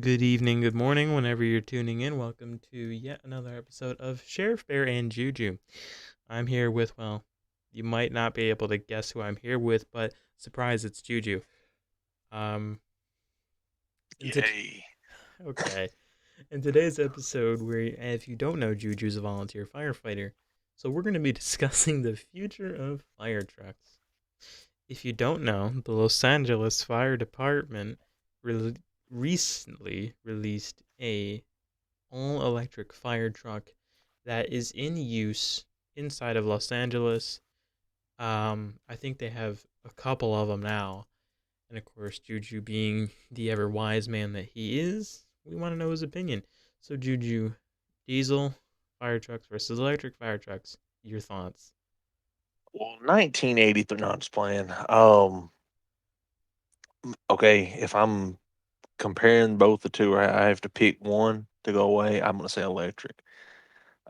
Good evening, good morning, whenever you're tuning in. Welcome to yet another episode of Sheriff Bear and Juju. I'm here with, well, you might not be able to guess who I'm here with, but surprise, it's Juju. Um, in to- Yay. okay. In today's episode, if you don't know, Juju's a volunteer firefighter. So we're going to be discussing the future of fire trucks. If you don't know, the Los Angeles Fire Department re- recently released a all-electric fire truck that is in use inside of Los Angeles. I think they have a couple of them now, and of course, Juju being the ever wise man that he is, we want to know his opinion. So, Juju, diesel fire trucks versus electric fire trucks. Your thoughts? Well, 1983. No, I'm just playing. Okay, if I'm comparing both the two, I have to pick one to go away. I'm gonna say electric.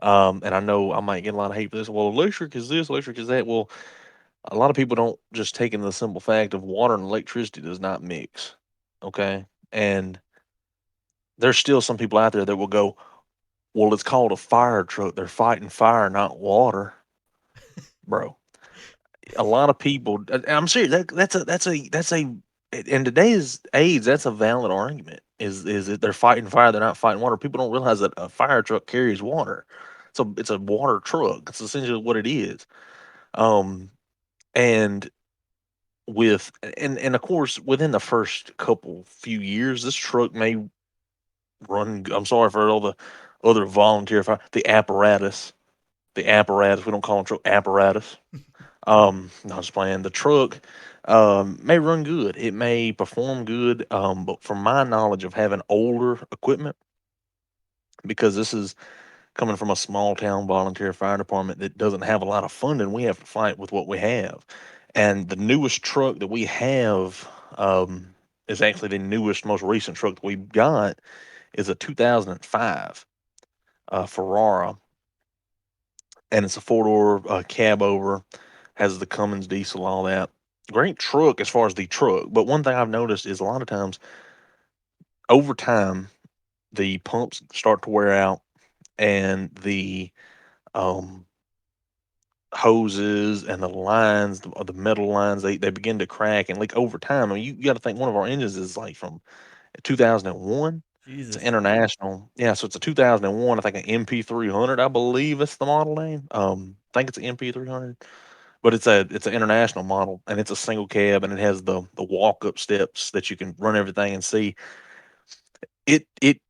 And I know I might get a lot of hate for this. Well, electric is this, electric is that. Well, a lot of people don't just take in the simple fact of water and electricity does not mix. Okay, and there's still some people out there that will go, well, it's called a fire truck. They're fighting fire, not water, bro. A lot of people. I'm serious. That's a in today's age, that's a valid argument. Is that they're fighting fire, they're not fighting water. People don't realize that a fire truck carries water. So it's a water truck. It's essentially what it is. Um, and and of course, within the first couple few years, this truck may run. I'm sorry for all the other volunteer fire. The apparatus. We don't call them truck apparatus. I was playing. The truck may run good. It may perform good. But from my knowledge of having older equipment, because this is coming from a small town volunteer fire department that doesn't have a lot of funding, we have to fight with what we have. And the newest truck that we have is actually the newest, most recent truck that we got is a 2005 Ferrara, and it's a four-door cab over, has the Cummins diesel, all that. Great truck as far as the truck, but one thing I've noticed is a lot of times over time the pumps start to wear out and the um, hoses and the lines, the metal lines, they begin to crack and leak over time. I mean, you got to think one of our engines is like from 2001. It's an Jesus. international, yeah. So it's a 2001. I think an MP300. I believe it's the model name. I think it's an MP300. But it's an international model, and it's a single cab, and it has the walk up steps that you can run everything and see. It's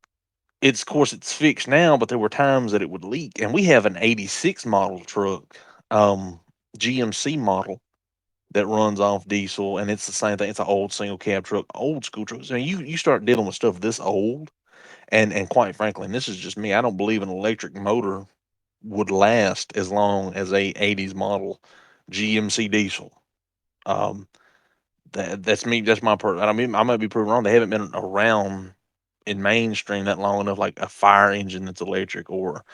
of course it's fixed now, but there were times that it would leak, and we have an '86 model truck, um, GMC model that runs off diesel, and it's the same thing. It's an old single cab truck, old school truck. So you start dealing with stuff this old, and quite frankly, and this is just me, I don't believe an electric motor would last as long as a '80s model GMC diesel. Um, that's me. That's my per. I mean, I might be proven wrong. They haven't been around in mainstream that long enough, like a fire engine that's electric or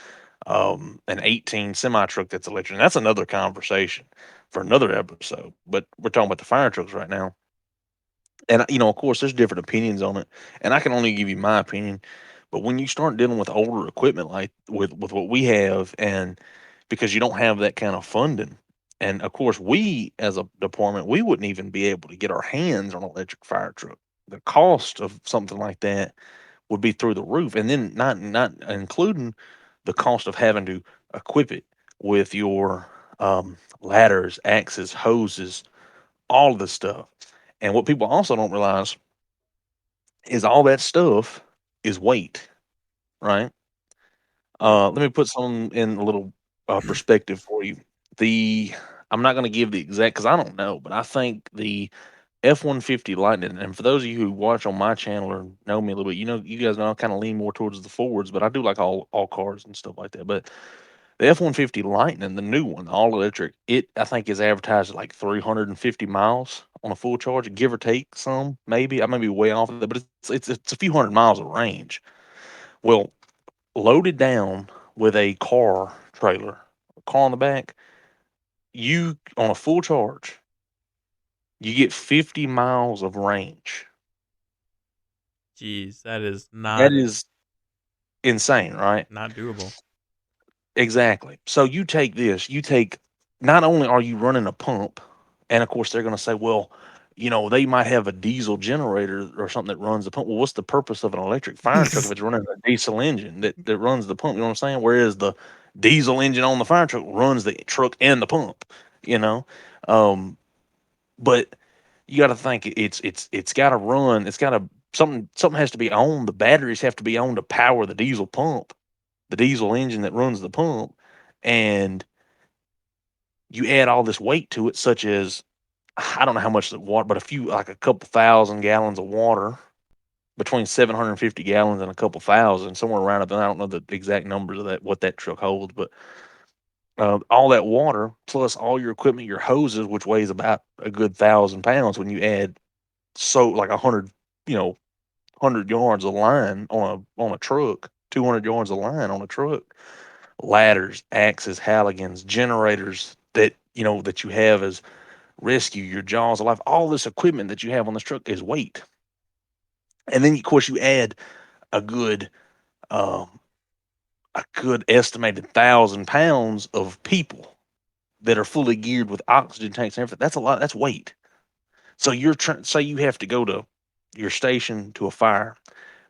an 18 semi truck that's electric. And that's another conversation for another episode. But we're talking about the fire trucks right now. And of course, there's different opinions on it, and I can only give you my opinion. But when you start dealing with older equipment, like with what we have, and because you don't have that kind of funding, and of course, we as a department, we wouldn't even be able to get our hands on an electric fire truck. The cost of something like that would be through the roof, and then not including the cost of having to equip it with your ladders, axes, hoses, all of this stuff. And what people also don't realize is all that stuff is weight, right? Right. Let me put some in a little perspective for you. The I'm not going to give the exact because I don't know, but I think the F-150 Lightning, and for those of you who watch on my channel or know me a little bit, you guys know I kind of lean more towards the Fords, but I do like all cars and stuff like that. But the F-150 Lightning, the new one, all electric, it I think is advertised at like 350 miles on a full charge, give or take some, maybe. I may be way off of that, but it's a few hundred miles of range. Well, loaded down with a car trailer, a car on the back, you on a full charge, you get 50 miles of range. Jeez, that is That not is insane, right? not doable. Exactly. So you take this, you take not only are you running a pump, and of course they're going to say, well, they might have a diesel generator or something that runs the pump. Well, what's the purpose of an electric fire truck if it's running a diesel engine that runs the pump? You know what I'm saying? Whereas the diesel engine on the fire truck runs the truck and the pump, you know? Um, but you got to think it's got to run. It's got to something has to be on. The batteries have to be on to power the diesel pump, the diesel engine that runs the pump, and you add all this weight to it, such as I don't know how much the water, but like a couple thousand gallons of water, between 750 gallons and a couple thousand, somewhere around it. I don't know the exact numbers of that, what that truck holds, but all that water plus all your equipment, your hoses, which weighs about a good 1,000 pounds when you add like 100, you know, 100 yards of line on a truck, 200 yards of line on a truck, ladders, axes, halligans, generators that you have as rescue, your jaws of life, all this equipment that you have on this truck is weight. And then of course you add a good um, a good estimated 1,000 pounds of people that are fully geared with oxygen tanks and everything. That's a lot. That's weight. So say you have to go to your station to a fire.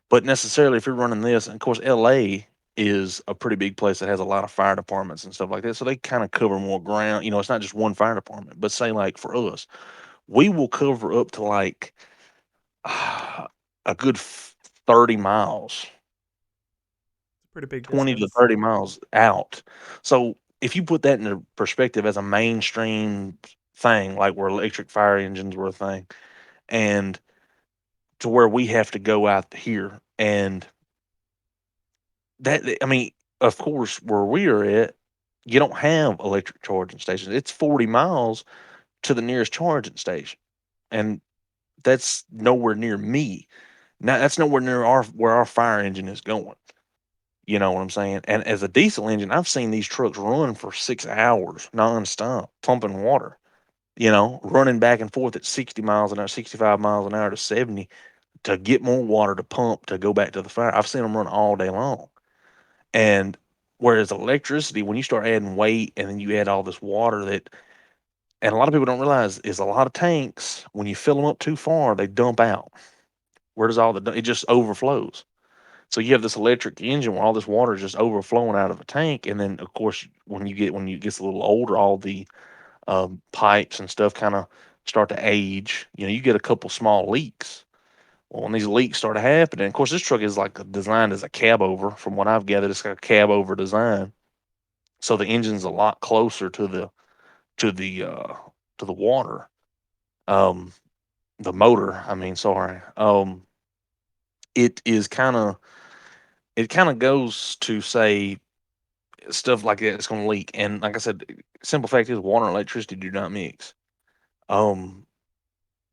But necessarily, if you're running this, and of course, LA is a pretty big place that has a lot of fire departments and stuff like that. So they kind of cover more ground. It's not just one fire department, but say, like for us, we will cover up to like a good 30 miles, It's a pretty big 20 to distance. 30 miles out. So if you put that into perspective as a mainstream thing, like where electric fire engines were a thing, and to where we have to go out here and I mean, of course, where we are at, you don't have electric charging stations. It's 40 miles to the nearest charging station, and that's nowhere near me. Now, that's nowhere near our where our fire engine is going. You know what I'm saying? And as a diesel engine, I've seen these trucks run for 6 hours nonstop, pumping water. Running back and forth at 60 miles an hour, 65 miles an hour to 70 to get more water to pump to go back to the fire. I've seen them run all day long. And whereas electricity, when you start adding weight and then you add all this water and a lot of people don't realize is a lot of tanks, when you fill them up too far, they dump out. Where does it just overflows. So you have this electric engine where all this water is just overflowing out of a tank. And then of course, when you get a little older, all the pipes and stuff kind of start to age. You get a couple small leaks. Well, when these leaks start happening, of course, this truck is like designed as a cab over. From what I've gathered, it's got a cab over design, so the engine's a lot closer to the uh to the water. um the motor, I mean, sorry. It is kind of goes to say stuff like that it's going to leak. And like I said, simple fact is water and electricity do not mix. um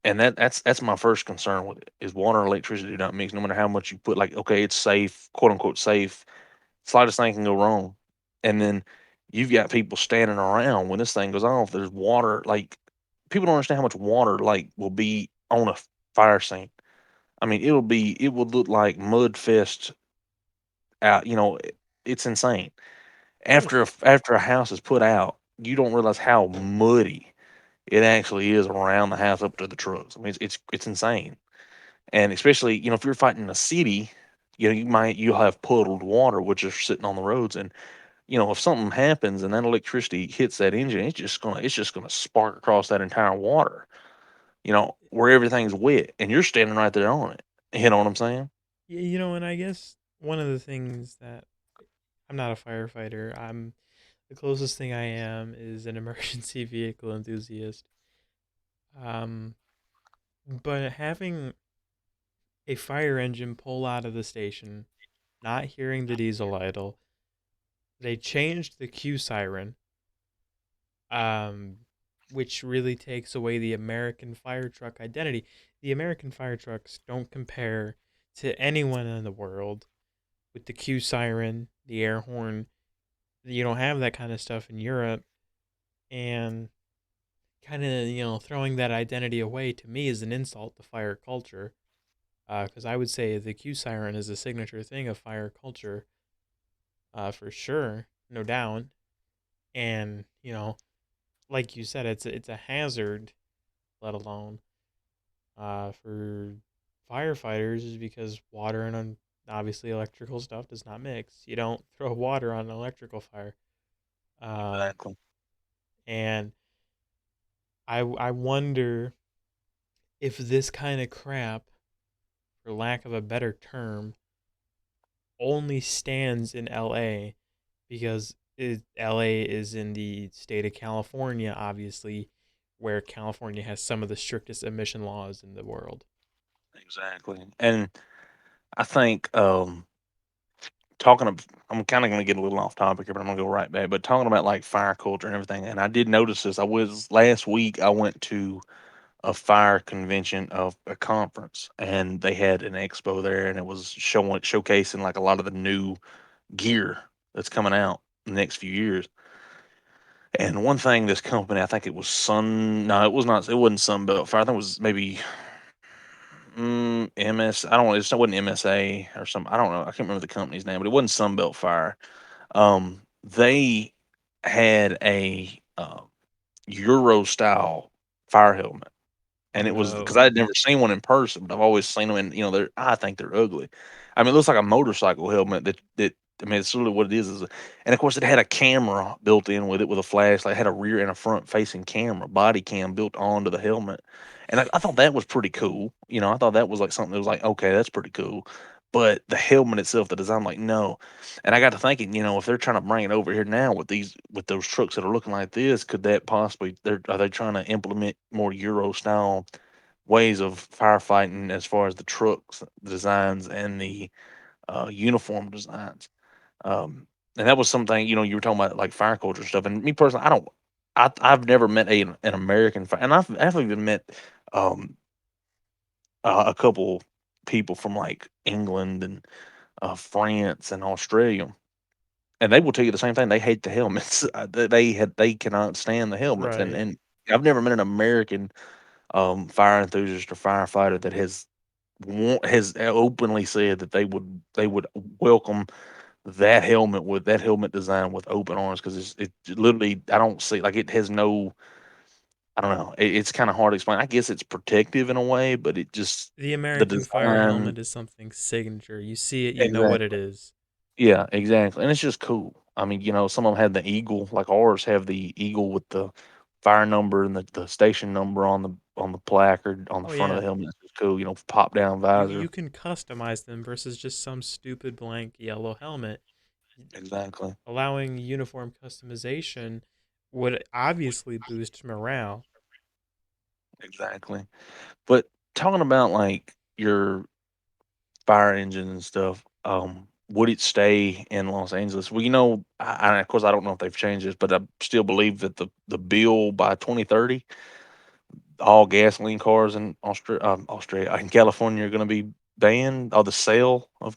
and that's my first concern with it, is water and electricity do not mix. No matter how much you put, like, okay, it's safe, quote unquote safe, slightest thing can go wrong. And then you've got people standing around when this thing goes off. There's water, like, people don't understand how much water like will be on a fire scene. I mean, it would look like mud fest out. It's insane. Of course. After a house is put out, you don't realize how muddy it actually is around the house up to the trucks. I mean, it's insane. And especially, if you're fighting in a city, you'll have puddled water which is sitting on the roads. And if something happens and that electricity hits that engine, it's just gonna spark across that entire water, where everything's wet and you're standing right there on it. You know what I'm saying? Yeah, and I guess one of the things that I'm not a firefighter. I'm the closest thing I am is an emergency vehicle enthusiast. Um, but having a fire engine pull out of the station, not hearing the diesel idle, they changed the Q siren, um, which really takes away the American fire truck identity. The American fire trucks don't compare to anyone in the world with the Q siren, the air horn. You don't have that kind of stuff in Europe, and kind of throwing that identity away to me is an insult to fire culture. Because I would say the Q siren is a signature thing of fire culture, for sure, no doubt. And like you said, it's a hazard, let alone for firefighters, because water and obviously electrical stuff does not mix. You don't throw water on an electrical fire. Um, Exactly. and I wonder if this kind of crap, for lack of a better term, only stands in LA because LA is in the state of California, obviously, where California has some of the strictest emission laws in the world. Exactly. And I think talking of, I'm kind of going to get a little off topic here, but I'm going to go right back. But talking about like fire culture and everything, and I did notice this. I was last week. I went to a fire convention of a conference, and they had an expo there, and it was showcasing like a lot of the new gear that's coming out in the next few years. And one thing, this company, I think it was Sun. No, it was not. It wasn't Sunbelt Fire. I think it was maybe MS. I don't know. It wasn't MSA or some. I don't know. I can't remember the company's name, but it wasn't Sunbelt Fire. They had a Euro style fire helmet, Oh and it was because no. I had never seen one in person, but I've always seen them, and they're, I think they're ugly. I mean, it looks like a motorcycle helmet that I mean, it's literally what it is. And of course, it had a camera built in with it with a flashlight. It had a rear and a front facing camera, body cam built onto the helmet, and I thought that was pretty cool. I thought that was like something that was like, okay, that's pretty cool. But the helmet itself, the design, like no. And I got to thinking, if they're trying to bring it over here now with those trucks that are looking like this, could that possibly are they trying to implement more Euro style ways of firefighting as far as the trucks designs and the uniform designs? Um, and that was something, you were talking about like fire culture stuff. And me personally, I don't, I've never met an American fire, and I've even met um, a couple people from like England and France and Australia, and they will tell you the same thing. They hate the helmets. They cannot stand the helmets, and Right. and I've never met an American fire enthusiast or firefighter that has openly said that they would welcome that helmet design with open arms, because it literally, I don't see, like, it has no, I don't know, it's kind of hard to explain. I guess it's protective in a way, but it just, The the American fire design. helmet is something signature. You see it, you know what it Exactly. is. Yeah, exactly, and it's just cool. I mean, some of them have the eagle, like ours have the eagle with the fire number and the station number on the placard on the Oh front of yeah. the helmet. It's just cool, pop down You visor. can customize them versus just some stupid blank yellow helmet. Exactly, Allowing uniform customization would obviously boost morale. exactly. But talking about like your fire engine and stuff, would it stay in Los Angeles? Well, of course, I don't know if they've changed this, but I still believe that the bill by 2030, all gasoline cars in Australia, in California, are going to be banned. All the sale of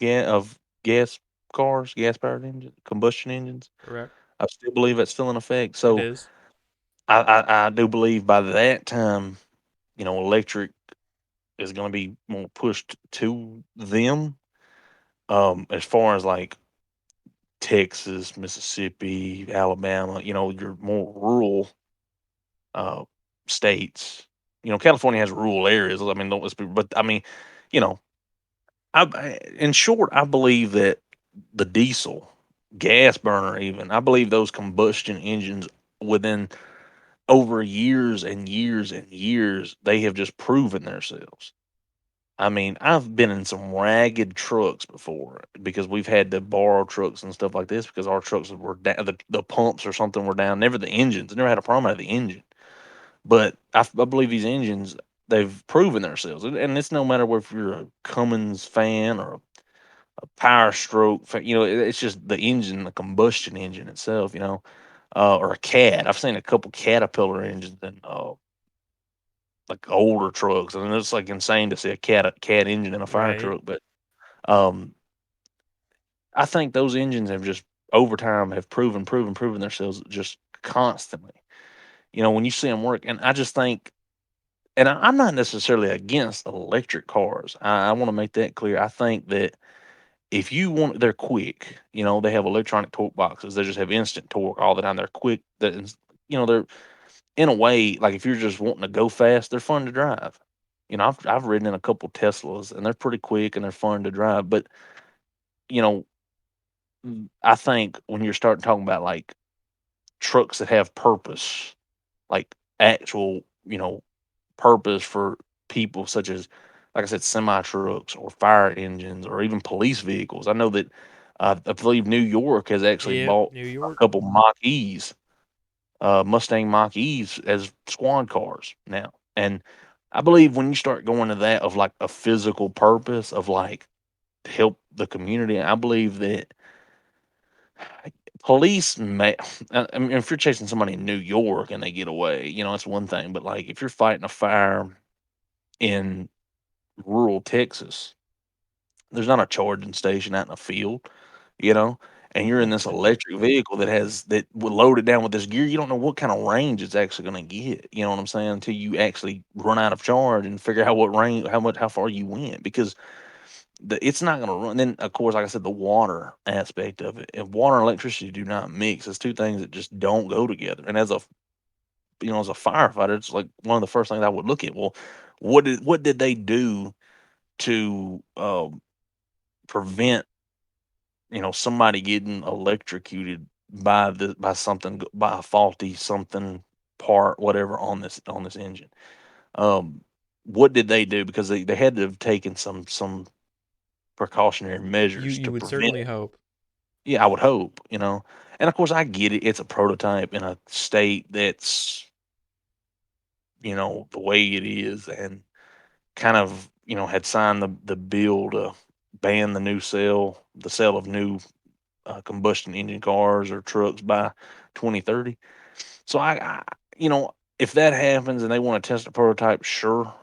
gas cars, gas powered engines, combustion engines. Correct. I still believe that's still in effect. It So is. I do believe by that time, electric is going to be more pushed to them. As far as like Texas, Mississippi, Alabama, your more rural uh, states. California has rural areas. I mean, don't let's be, but I mean, you know, in short, I believe that the diesel, gas burner, even, I believe those combustion engines within over years and years and years, they have just proven themselves. I mean, I've been in some ragged trucks before because we've had to borrow trucks and stuff like this because our trucks were down, the pumps or something were down. Never the engines. I never had a problem out of the engine. But I believe these engines, they've proven themselves. And it's no matter if you're a Cummins fan or a Power Stroke fan, it's just the engine, the combustion engine itself, or a Cat. I've seen a couple Caterpillar engines and like older trucks. I mean, it's like insane to see a cat engine in a fire Right. truck. But um, I think those engines have just over time have proven themselves just constantly. When you see them work, and I just think and I'm not necessarily against electric cars. I want to make that clear. I think that if you want, they're quick. You know, they have electronic torque boxes. They just have instant torque all the time. They're quick. They're in a way like if you're just wanting to go fast, they're fun to drive. You know, I've ridden in a couple Teslas and they're pretty quick and they're fun to drive. But you know, I think when you're starting talking about like trucks that have purpose, like actual, purpose for people such as, like I said, semi trucks or fire engines or even police vehicles. I know that I believe New York has actually Yep, bought New a York. couple Mach E's, Mustang Mach E's as squad cars now. And I believe when you start going to that of like a physical purpose of like to help the community, I believe that police may. I mean, if you're chasing somebody in New York and they get away, it's one thing. But like if you're fighting a fire in rural Texas, there's not a charging station out in a field, you know, and you're in this electric vehicle that loaded down with this gear. You don't know what kind of range it's actually going to get. You know what I'm saying? Until you actually run out of charge and figure out what range, how far you went, because it's not going to run. Then, of course, like I said, the water aspect of it. If water and electricity do not mix, it's two things that just don't go together. And as a firefighter, it's like one of the first things I would look at. Well, what did they do to prevent somebody getting electrocuted by something, by a faulty something part, whatever, on this engine? Um, what did they do? Because they had to have taken some precautionary You measures you to would prevent certainly it. hope. Yeah, I would hope. And of course I get it. It's a prototype in a state that's, the way it is, and kind of, had signed the bill to ban the sale of new combustion engine cars or trucks by 2030. So if that happens and they want to test a prototype, sure.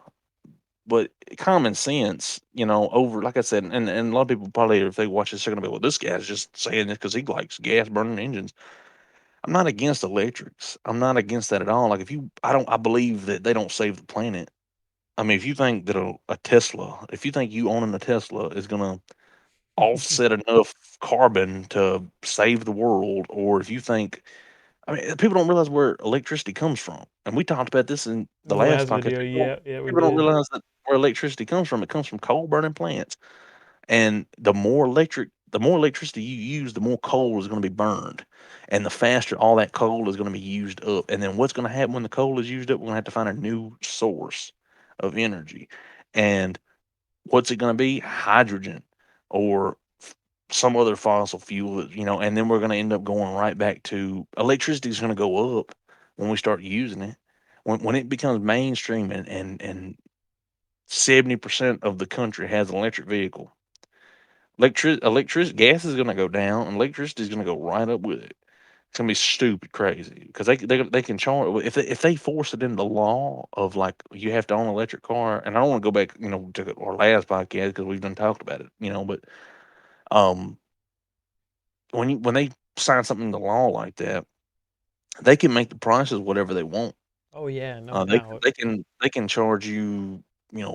But common sense, over, like I said, and a lot of people probably, if they watch this, they're gonna be, well, this guy's just saying this because he likes gas burning engines. I'm not against electrics. I'm not against that at all. Like, I believe that they don't save the planet. I mean, if you think that if you think you owning a Tesla is gonna offset enough carbon to save the world, or if you think, I mean, people don't realize where electricity comes from, and we talked about this in the The last last podcast. video, yeah, yeah, we People don't did. realize that where electricity comes from. It comes from coal burning plants, and the more electricity you use, the more coal is going to be burned, and the faster all that coal is going to be used up. And then what's going to happen when the coal is used up? We're going to have to find a new source of energy, and what's it going to be? Hydrogen, or some other fossil fuel, and then we're going to end up going right back to electricity is going to go up when we start using it. When it becomes mainstream, and 70% of the country has an electric vehicle, electric gas is going to go down and electricity is going to go right up with it. It's going to be stupid crazy because they can charge if they force it into law of like you have to own an electric car. And I don't want to go back, to our last podcast because we've done talked about it. But um when they sign something into law like that, they can make the prices whatever they want. Oh yeah, no They doubt. they can charge you,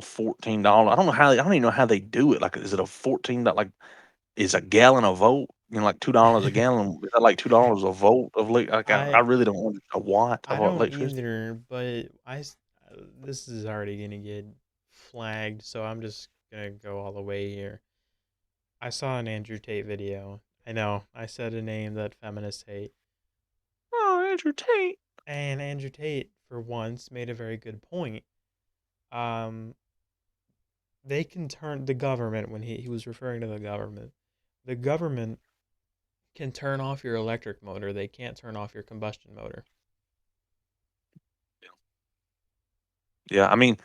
$14. I don't even know how they do it. Like, is it a like, is a gallon a volt? Like $2 a gallon. Is that like $2 a volt of like, I I really don't want a watt I of don't electricity. either, but this is already gonna get flagged, so I'm just gonna go all the way here. I saw an Andrew Tate video. I know I said a name that feminists hate, Oh, Andrew Tate. and Andrew Tate, for once, made a very good point. Um, they can turn the government when he was referring to the government. The government can turn off your electric motor. They can't turn off your combustion motor. Yeah, I mean,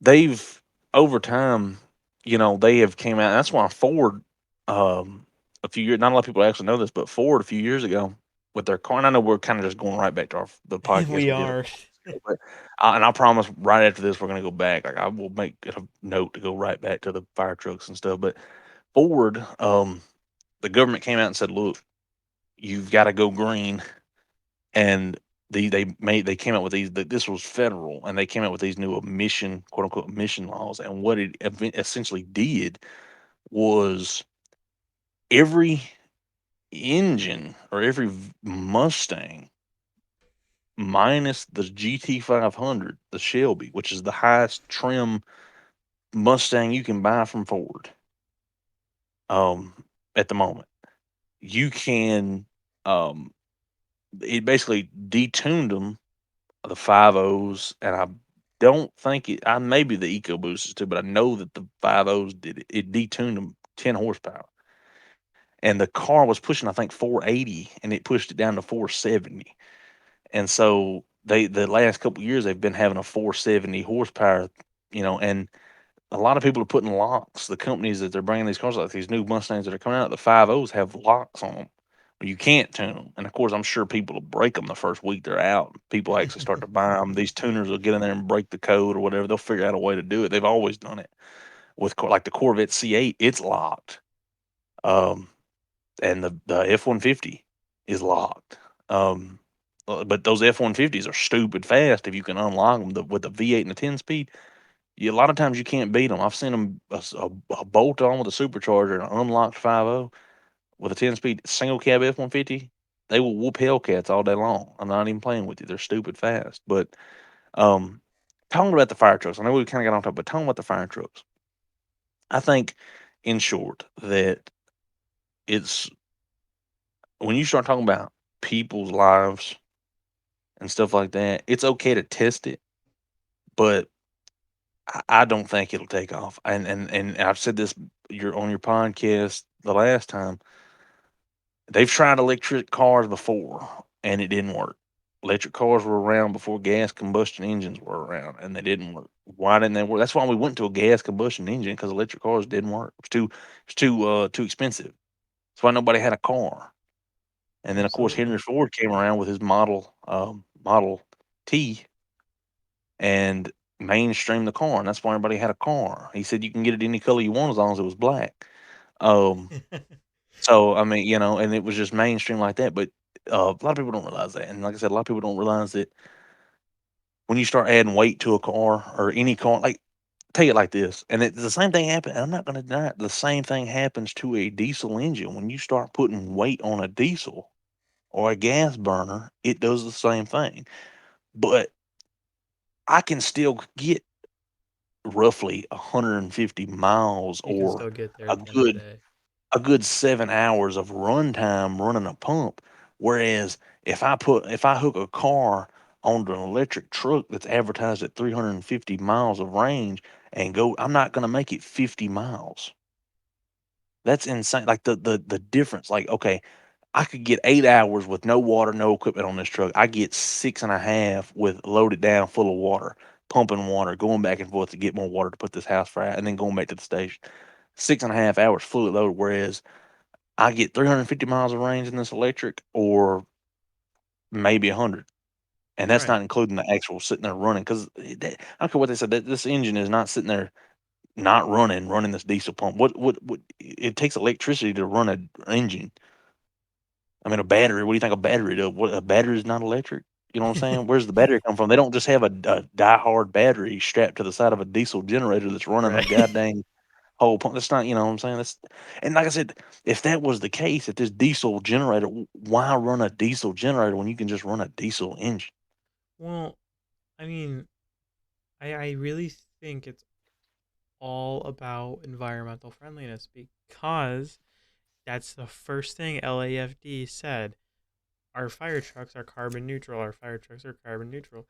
they've over time, they have came out. That's why Ford, a few years. Not a lot of people actually know this, but Ford a few years ago with their car. And I know we're kind of just going right back to the podcast We we did a are. couple weeks ago, but and I promise right after this we're going to go back. Like, I will make it a note to go right back to the fire trucks and stuff. But Ford, the government came out and said, look, you've got to go green, and they came out with these. This was federal, and they came out with these new emission, quote unquote, emission laws. And what it essentially did was every engine or every Mustang minus the GT500, the Shelby, which is the highest trim Mustang you can buy from Ford, um, at the moment. You can, um, it basically detuned them, the 5.0s, and I don't think I maybe the EcoBoosters too, but I know that the 5.0s did it. It detuned them 10 horsepower, and the car was pushing I think 480, and it pushed it down to 470. And so the last couple years they've been having a 470 horsepower, and a lot of people are putting locks. The companies that they're bringing these cars, like these new Mustangs that are coming out, the 5.0s have locks on them. You can't tune them, and of course, I'm sure people will break them the first week they're out. People actually start to buy them. These tuners will get in there and break the code or whatever. They'll figure out a way to do it. They've always done it with like the Corvette C8. It's locked, um, and the F-150 is locked. Um, but those F-150s are stupid fast if you can unlock them with the V8 and the 10 speed. A lot of times you can't beat them. I've seen them a bolt on with a supercharger and an unlocked 5.0 with a 10 speed single cab F-150. They will whoop Hellcats all day long. I'm not even playing with you. They're stupid fast. But um, talking about the fire trucks, I know we kind of got on top, but talking about the fire trucks, I think, in short, that it's when you start talking about people's lives and stuff like that, it's okay to test it, but I don't think it'll take off. And I've said this you're on your podcast the last time. They've tried electric cars before and it didn't work. Electric cars were around before gas combustion engines were around and they didn't work. Why didn't they work? That's why we went to a gas combustion engine because electric cars didn't work. Too expensive. That's why nobody had a car. And then of course Henry Absolutely. Ford came around with his Model T and mainstreamed the car, and that's why everybody had a car. He said you can get it any color you want as long as it was black. Um, so I mean, and it was just mainstream like that. But a lot of people don't realize that, and like I said, a lot of people don't realize that when you start adding weight to a car or any car, like take it like this, and the same thing happened. I'm not going to deny it. The same thing happens to a diesel engine when you start putting weight on a diesel or a gas burner. It does the same thing, but I can still get roughly 150 miles You can or still get there a at the end of the good day. a good 7 hours of runtime running a pump. Whereas if I hook a car onto an electric truck that's advertised at 350 miles of range and go, I'm not going to make it 50 miles. That's insane. Like the difference. Like, okay, I could get 8 hours with no water, no equipment on this truck. I get 6.5 with loaded down full of water, pumping water, going back and forth to get more water to put this house fire, and then going back to the station. 6.5 hours fully loaded. Whereas I get 350 miles of range in this electric, or maybe 100, and that's Right. not including the actual sitting there running. Because I don't care what they said, that this engine is not sitting there not running this diesel pump. What? It takes electricity to run an engine. I mean, a battery. What do you think a battery does? What, a battery is not electric. You know what I'm saying? Where's the battery come from? They don't just have a die-hard battery strapped to the side of a diesel generator that's running a Right. goddamn whole pump. That's not. You know what I'm saying? That's and like I said, if that was the case, if this diesel generator, why run a diesel generator when you can just run a diesel engine? Well, I mean, I really think it's all about environmental friendliness because that's the first thing LAFD said. Our fire trucks are carbon neutral. Our fire trucks are carbon neutral.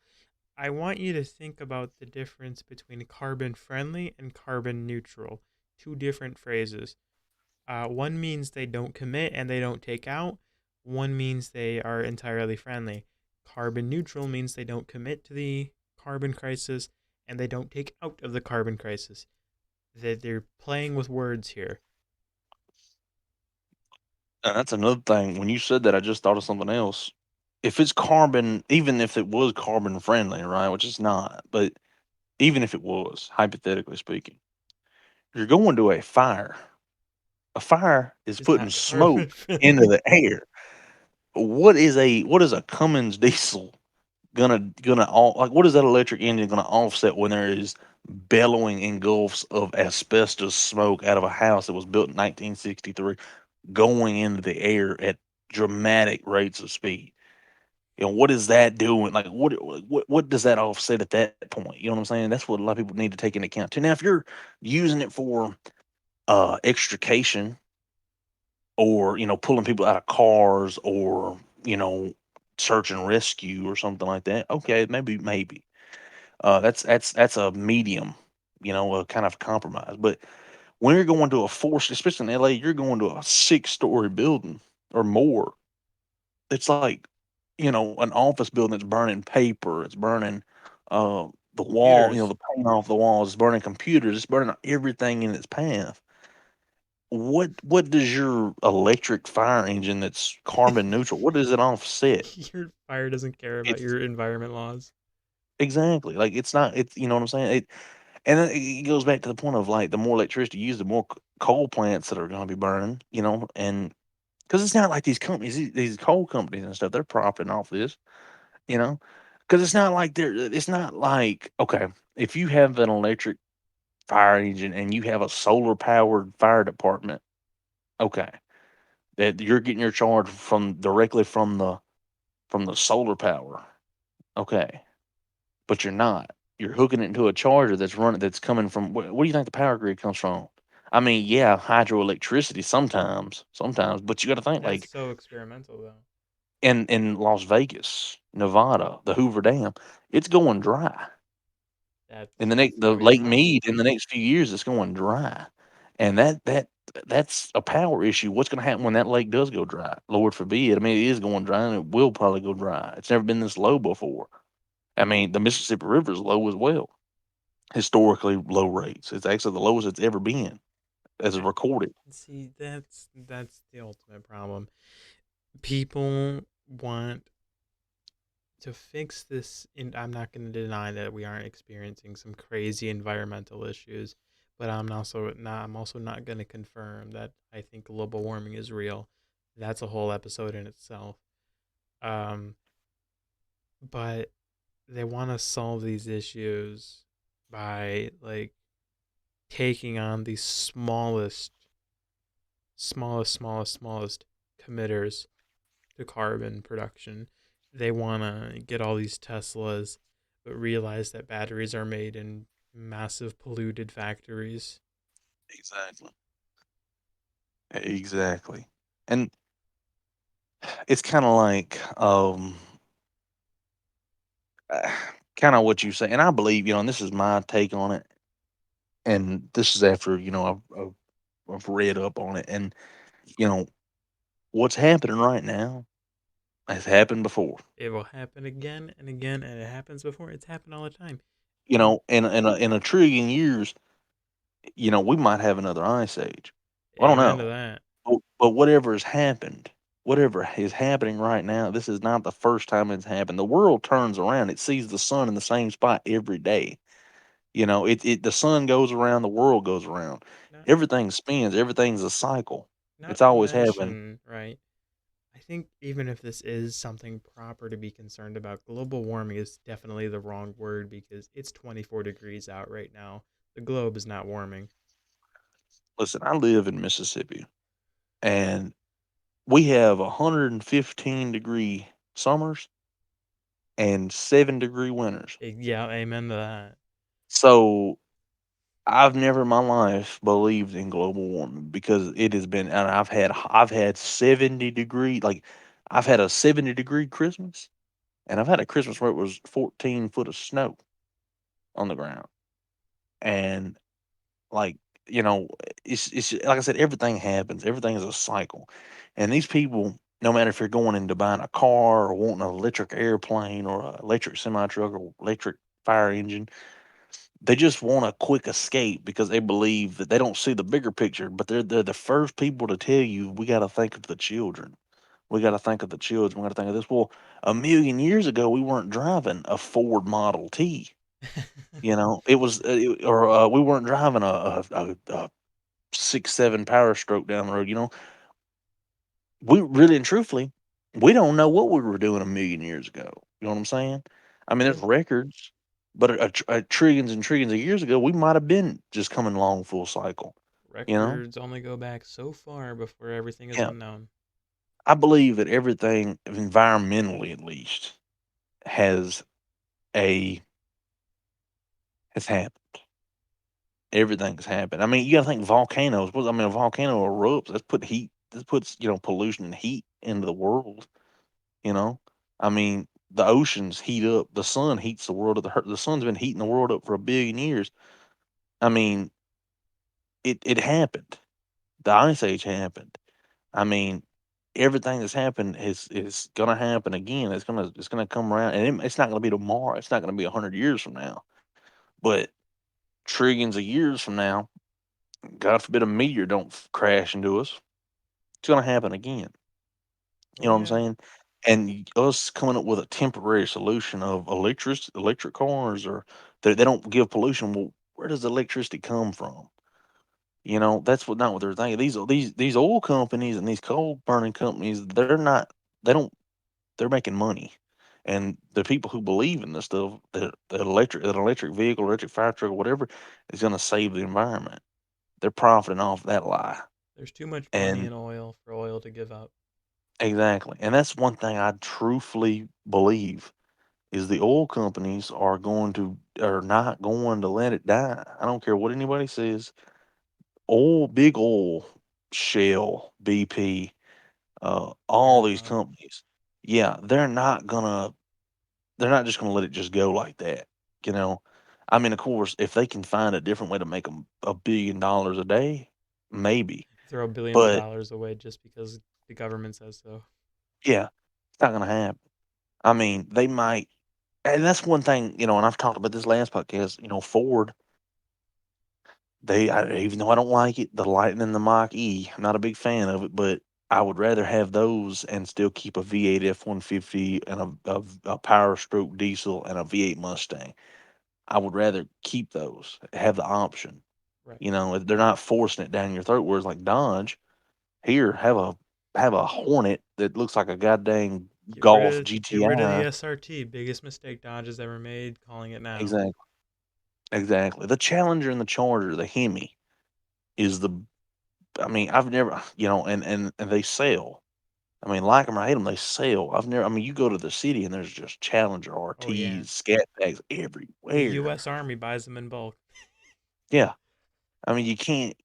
I want you to think about the difference between carbon friendly and carbon neutral. Two different phrases. One means they don't commit and they don't take out. One means they are entirely friendly. Carbon neutral means they don't commit to the carbon crisis and they don't take out of the carbon crisis. That they're playing with words here. And that's another thing. When you said that, I just thought of something else. If it's carbon, even if it was carbon friendly, right? Which it's not, but even if it was, hypothetically speaking, you're going to a fire. A fire is Is putting not carbon smoke into friendly. the air. What is a Cummins diesel? gonna all like what is that electric engine gonna offset when there is bellowing engulfs of asbestos smoke out of a house that was built in 1963 going into the air at dramatic rates of speed? You know, what is that doing? Like, what does that offset at that point? You know what I'm saying? That's what a lot of people need to take into account too. Now, if you're using it for extrication or pulling people out of cars or search and rescue or something like that, okay, maybe that's a medium, a kind of compromise. But when you're going to a force, especially in LA, you're going to a 6-story building or more. It's like, an office building that's burning paper, it's burning the wall, Computers. the paint off the walls, it's burning computers, it's burning everything in its path. What does your electric fire engine that's carbon neutral, what does it offset? Your fire doesn't care about It's your environment laws. exactly like it's not. It's what I'm saying. And then it goes back to the point of like the more electricity you use, the more coal plants that are going to be burning. And because it's not like these companies, these coal companies and stuff, they're profiting off this. You know, because it's not like they're. It's not like okay, if you have an electric fire engine and you have a solar powered fire department, okay, that you're getting your charge from directly from the solar power, okay, but you're not. You're hooking it into a charger that's coming from where do you think the power grid comes from? I mean, yeah, hydroelectricity sometimes, but you got to think That's like so experimental, though. in Las Vegas, Nevada, the Hoover Dam, it's going dry. In That's the gonna be Lake tough. Mead in the next few years, it's going dry, and that's a power issue. What's going to happen when that lake does go dry? Lord forbid. I mean, it is going dry, and it will probably go dry. It's never been this low before. I mean, the Mississippi River is low as well, historically low rates. It's actually the lowest it's ever been as I recorded. see. That's the ultimate problem. People want to fix this, and I'm not going to deny that we aren't experiencing some crazy environmental issues, but I'm also not going to confirm that I think global warming is real. That's a whole episode in itself. Um, but they want to solve these issues by like taking on the smallest committers to carbon production. They want to get all these Teslas, but realize that batteries are made in massive polluted factories. Exactly. Exactly. And it's kind of like kind of what you say, and I believe and this is my take on it, and this is after I've read up on it, and you know what's happening right now has happened before. It will happen again and again, and it happens before. It's happened all the time. In a trillion years, we might have another ice age. I don't Amen to know. that. But whatever has happened, whatever is happening right now, this is not the first time it's happened. The world turns around. It sees the sun in the same spot every day. The sun goes around, the world goes around. Not Everything spins, everything's a cycle. not It's to always happened. mention, right? I think even if this is something proper to be concerned about, global warming is definitely the wrong word because it's 24 degrees out right now. The globe is not warming. Listen, I live in Mississippi and we have 115-degree summers and 7-degree winters. Yeah, amen to that. So I've never in my life believed in global warming because it has been, and I've had 70-degree, like I've had a 70-degree Christmas, and I've had a Christmas where it was 14 foot of snow on the ground, and like it's like I said, everything happens, everything is a cycle, and these people, no matter if you're going into buying a car or wanting an electric airplane or an electric semi truck or electric fire engine, they just want a quick escape because they believe that they don't see the bigger picture, but they're the first people to tell you we got to think of the children. We got to think of the children. We got to think of this. Well, a million years ago, we weren't driving a Ford Model T. It was, or we weren't driving a 6-7 Power Stroke down the road. We really and truthfully, we don't know what we were doing a million years ago. You know what I'm saying? I mean, there's Yep. records, but trillions and trillions of years ago, we might have been just coming along full cycle. You know? Records only go back so far before everything is Yeah. unknown. I believe that everything, environmentally at least, has a has happened. Everything's happened. I mean, you gotta think volcanoes. I mean, a volcano erupts. That's put heat. This puts pollution and heat into the world. You know, I mean, the oceans heat up. The sun heats the world. The sun's been heating the world up for a billion years. I mean, it happened. The ice age happened. I mean, everything that's happened is gonna happen again. It's gonna come around, and it's not gonna be tomorrow. It's not gonna be 100 years from now. But trillions of years from now, God forbid a meteor don't crash into us. It's gonna happen again. You Oh know what I'm yeah. saying? And us coming up with a temporary solution of electric cars, or they don't give pollution. Well, where does the electricity come from? That's not what they're thinking. These oil companies and these coal burning companies, they don't they're making money. And the people who believe in this stuff, that an electric vehicle, electric fire truck, or whatever, is going to save the environment. They're profiting off that lie. There's too much money And in oil for oil to give up. exactly. And that's one thing I truthfully believe is the oil companies are not going to let it die. I don't care what anybody says. Big oil, Shell, BP, all these Marathon. companies, yeah, they're not just gonna let it just go like that. You know, I mean, of course, if they can find a different way to make $1 billion a day, maybe. Throw billions of But dollars away just because the government says so. yeah, it's not gonna happen. I mean, they might, and that's one thing. And I've talked about this last podcast. Ford, even though I don't like it, the Lightning, the Mach E, I'm not a big fan of it, but I would rather have those and still keep a V8 F-150 and a Power Stroke diesel and a V8 Mustang. I would rather keep those, have the option. Right. They're not forcing it down your throat. Whereas like Dodge, here, have a Hornet that looks like a goddamn Golf Get rid of the GTI. SRT. Biggest mistake Dodge has ever made, calling it now. Exactly, exactly. The Challenger and the Charger, the Hemi, is the. I mean, I've never, and they sell. I mean, like them or hate them, they sell. I've never. I mean, you go to the city and there's just Challenger Oh yeah. RTs, Scat Packs The everywhere. US Army buys them in bulk. Yeah, I mean, you can't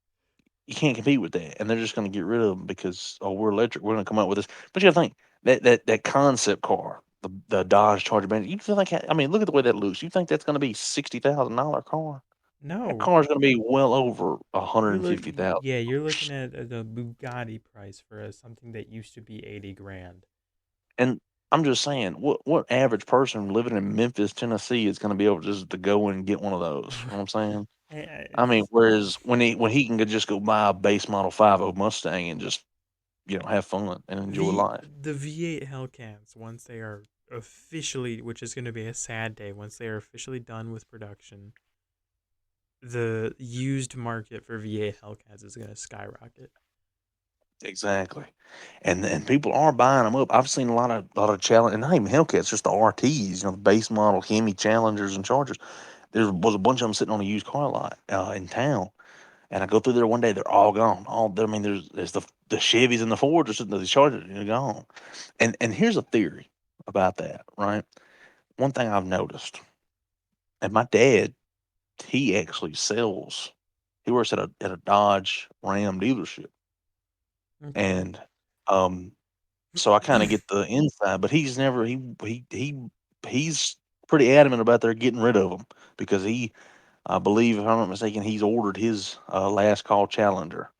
compete with that, and they're just going to get rid of them because we're electric. We're going to come out with this. But you got to think that concept car, the Dodge Charger Bandit. You feel like I mean, look at the way that looks. You think that's going to be $60,000 car? That No. car is going to be well over a hundred You're and look fifty thousand. yeah, you're looking at the Bugatti price for something that used to be 80 grand. And I'm just saying, what average person living in Memphis, Tennessee, is going to be able just to go and get one of those? You know what I'm saying? I mean, whereas when he can just go buy a base model 50 Mustang and just have fun and enjoy life. The V8 Hellcats, once they are officially, which is going to be a sad day, once they are officially done with production, the used market for V8 Hellcats is going to skyrocket. Exactly, and people are buying them up. I've seen a lot of challenge, and not even Hellcats, just the RTs, the base model Hemi Challengers and Chargers. There was a bunch of them sitting on a used car lot in town, and I go through there one day, they're all gone. I mean, there's the Chevys and the Fords are sitting there, the Chargers, they're gone. And here's a theory about that, right? One thing I've noticed, and my dad, he actually sells. He works at a Dodge Ram dealership, Okay. and um so I kinda get the inside, but he's never he's pretty adamant about their getting rid of them because I believe, if I'm not mistaken, he's ordered his, last call Challenger.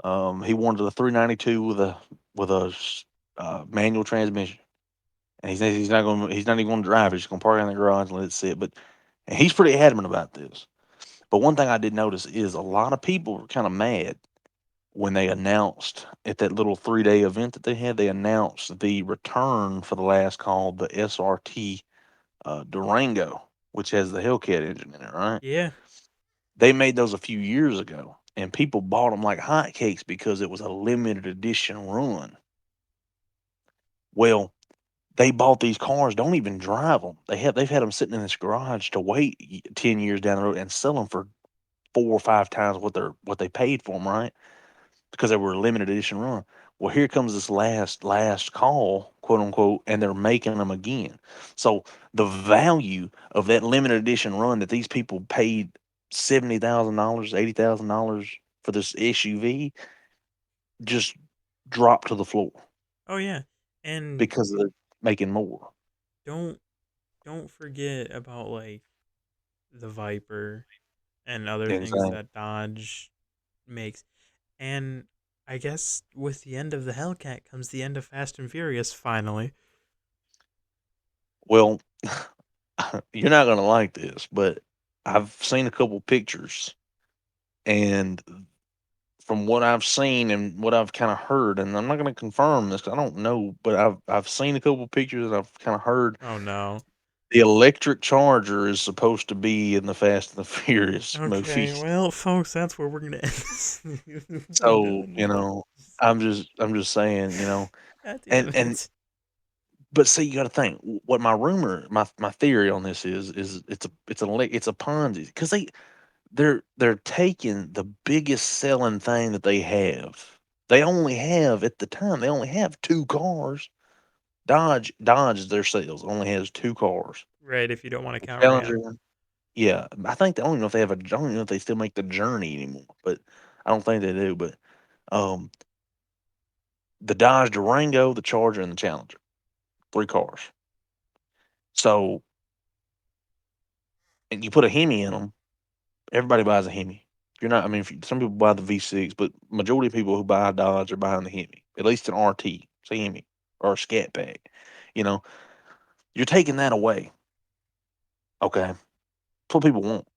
He wanted a 392 with a manual transmission, and he says he's not even gonna drive it, he's just gonna park it in the garage and let it sit, and he's pretty adamant about this. But one thing I did notice is a lot of people were kinda mad when they announced at that little 3-day event that they had. They announced the return for the last call, the SRT Durango, which has the Hellcat engine in it, right? Yeah. They made those a few years ago, and people bought them like hotcakes because it was a limited edition run. Well, they bought these cars, don't even drive them. They've had them sitting in this garage to wait 10 years down the road and sell them for 4 or 5 times what they paid for them, right? Because they were a limited edition run. Well, here comes this last call, quote unquote, and they're making them again. So the value of that limited edition run that these people paid $70,000, $80,000 for this SUV just dropped to the floor Oh yeah, and because they're making more. don't don't forget about like the Viper and other things Insane. that Dodge makes. And I guess with the end of the Hellcat comes the end of Fast and Furious finally. Well, you're not gonna like this, but I've seen a couple pictures, and from what I've seen and what I've kind of heard, and I'm not going to confirm this 'cause I don't know, but I've seen a couple pictures and I've kind of heard Oh no. the electric charger is supposed to be in the Fast and the Furious Okay, movies. well, folks, that's where we're gonna end this. We're So done. I'm just saying, God and damn and it. but see, you got to think what my theory on this is it's a Ponzi because they're taking the biggest selling thing that they have. They only have at the time they only have 2 cars. Dodge their sales only has 2 cars. Right, if you don't want to The count Challenger, Ram. yeah, I don't even know if they have a I don't even know if they still make the Journey anymore, but I don't think they do, but, um, the Dodge Durango, the Charger, and the Challenger, 3 cars. So, and you put a Hemi in them. Everybody buys a Hemi. You're not I mean, if you some people buy the V6, but majority of people who buy a Dodge are buying the Hemi, at least an RT, it's a Hemi or a Scat Pack, you know? You're taking that away, okay? That's what people want.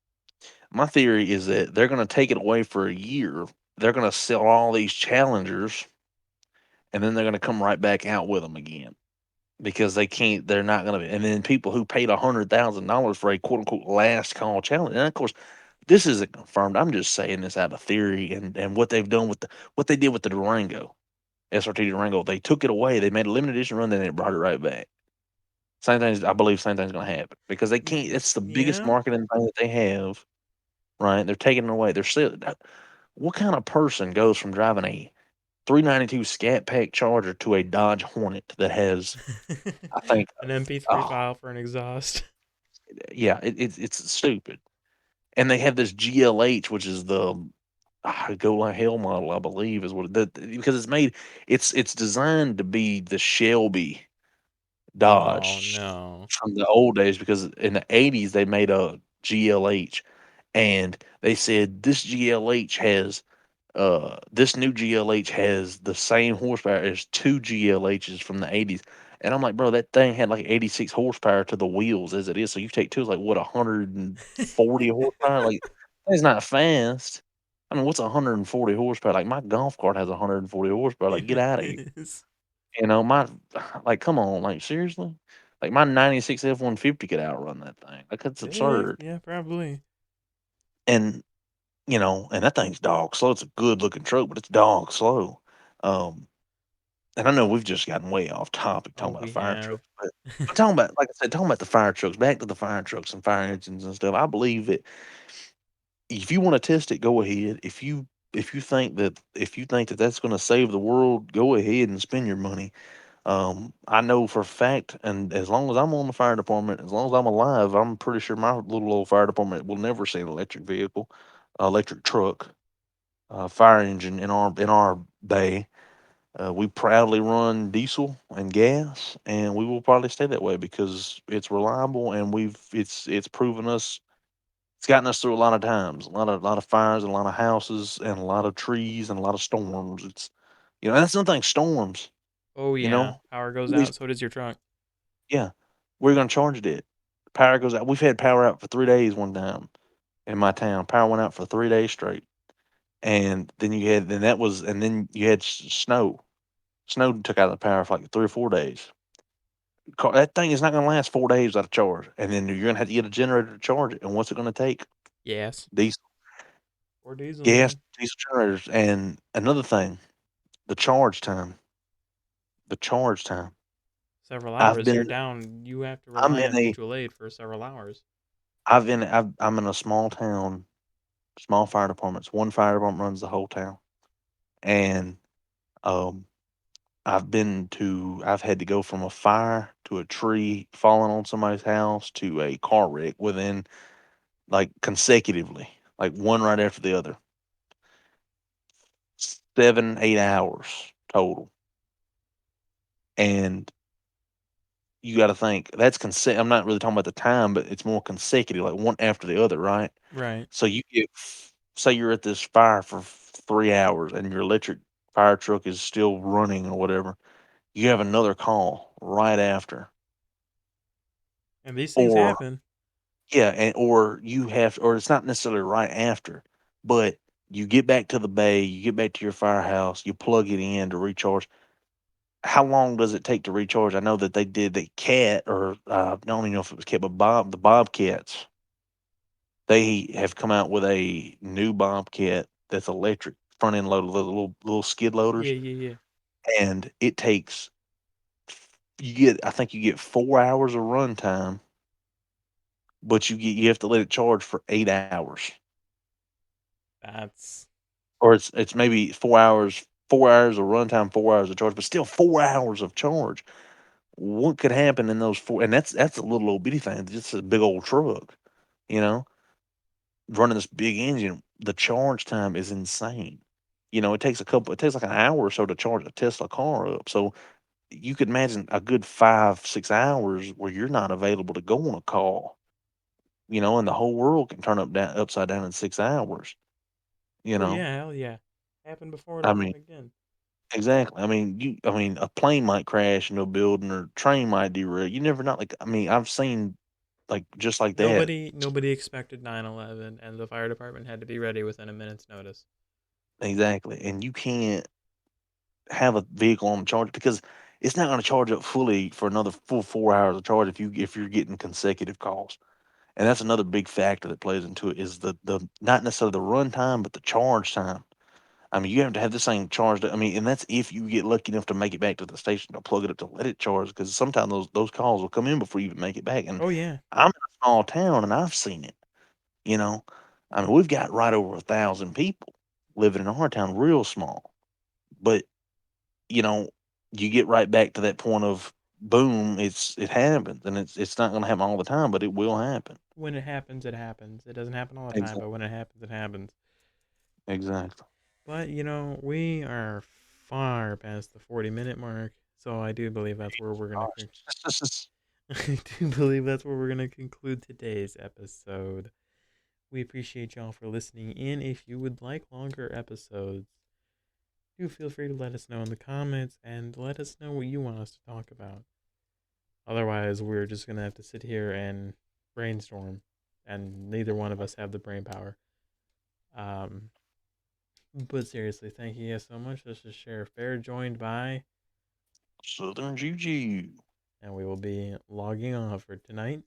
My theory is that they're gonna take it away for a year, they're gonna sell all these Challengers, and then they're gonna come right back out with them again because they're not gonna be and then people who paid $100,000 for a quote unquote "last call challenge," and of course, this isn't confirmed, I'm just saying this out of theory and what they've done with what they did with the Durango, SRT Durango, they took it away, they made a limited edition run, then they brought it right back. I believe same thing's gonna happen because they can't it's the biggest Yeah. marketing thing that they have, right? They're taking it away, they're still what kind of person goes from driving a 392 Scat Pack Charger to a Dodge Hornet that has, I think, An MP3 oh, file for an exhaust. yeah, it's stupid. And they have this GLH, which is the Go Like Hell model, I believe, is what because it's designed to be the Shelby Oh Dodge no. from the old days because in the '80s they made a GLH, and they said this new GLH has the same horsepower as 2 GLHs from the '80s, and I'm like, "Bro, that thing had, like, 86 horsepower to the wheels as it is, so you take 2 is, like, what, 140 horsepower? Like, it's not fast. I mean, what's 140 horsepower? Like, my golf cart has 140 horsepower, like, get Yeah, out of here." it is. My like, come on, like, seriously? Like, my '96 F-150 could outrun that thing, like, that's Yeah, absurd, yeah, probably. and and that thing's dog slow. It's a good looking truck, but it's dog slow. Um, and I know we've just gotten way off topic Oh, talking about we fire have. trucks, but talking about, like I said, talking about the fire trucks, back to the fire trucks and fire engines and stuff. I believe that if you want to test it, go ahead. If you think that that's going to save the world, go ahead and spend your money. I know for a fact, and as long as I'm on the fire department, as long as I'm alive, I'm pretty sure my little old fire department will never see an electric vehicle, electric truck, fire engine in our day. We proudly run diesel and gas, and we will probably stay that way because it's reliable and it's proven us. It's gotten us through a lot of times, a lot of fires, and a lot of houses, and a lot of trees, and a lot of storms. And that's another thing. Storms. Oh You yeah. know, Power goes these out, so does your trunk. yeah, we're gonna charge it. Power goes out. We've had power out for 3 days one time in my town. Power went out for 3 days straight, and then you had snow. Snow took out the power for like 3 or 4 days. That thing is not going to last 4 days without a charge, and then you're going to have to get a generator to charge it. And what's it going to take? Yes. Diesel, Or diesel, gas, man. diesel generators. And another thing, the charge time. The charge time. Several I've hours. You're been down. You have to I'm rely in on a mutual aid for several hours. I'm in a small town, small fire departments. One fire department runs the whole town, and um, I've had to go from a fire to a tree falling on somebody's house to a car wreck within like consecutively, like one right after the other. 7, 8 hours total, and you got to think that's I'm not really talking about the time, but it's more consecutive, like one after the other, right? Right. So you get, say you're at this fire for 3 hours and your electric fire truck is still running or whatever. You have another call right after, And these things or happen. yeah, and or you have, or it's not necessarily right after, but you get back to the bay, you get back to your firehouse, you plug it in to recharge. How long does it take to recharge? I know that they did the cat, or I don't even know if it was cat, but the bobcats. They have come out with a new bobcat that's electric, front end loader, little skid Yeah, loaders, yeah, yeah. and it takes, you get, I think you get 4 hours of run time, but you have to let it charge for 8 hours, That's or it's maybe 4 hours, 4 hours of runtime, 4 hours of charge, but still 4 hours of charge. What could happen in those four? And that's a little old bitty thing, just a big old truck, you know, running this big engine. The charge time is insane. It takes like an hour or so to charge a Tesla car up. So you could imagine a good 5, 6 hours where you're not available to go on a call, and the whole world can turn upside down in 6 hours. You oh know, yeah, hell yeah. Happened before. It'll I mean, happen again. exactly. I mean, a plane might crash into a building or a train might derail. You never know. Like, I mean, I've seen like just like that. Nobody expected 9/11, and the fire department had to be ready within a minute's notice. Exactly. And you can't have a vehicle on charge because it's not going to charge up fully for another full 4 hours of charge if you're getting consecutive calls. And that's another big factor that plays into it is the not necessarily the run time, but the charge time. I mean, you have to have this thing charged. I mean, and that's if you get lucky enough to make it back to the station to plug it up to let it charge. Because sometimes those calls will come in before you even make it back. And Oh yeah. I'm in a small town, and I've seen it. You know, I mean, we've got right over 1,000 people living in our town, real small. But you know, you get right back to that point of boom. It happens, and it's not going to happen all the time, but it will happen. When it happens, it happens. It doesn't happen all the time, Exactly. but when it happens, it happens. Exactly. But we are far past the 40-minute mark, so I do believe that's where we're gonna. Gosh. I do believe that's where we're gonna conclude today's episode. We appreciate y'all for listening in. If you would like longer episodes, do feel free to let us know in the comments and let us know what you want us to talk about. Otherwise, we're just gonna have to sit here and brainstorm, and neither one of us have the brain power. Um, but seriously, thank you guys so much. This is Sheriff Bear, joined by, Southern Juju. and we will be logging off for tonight.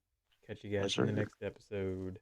Catch you Yes, guys in the sir. next episode.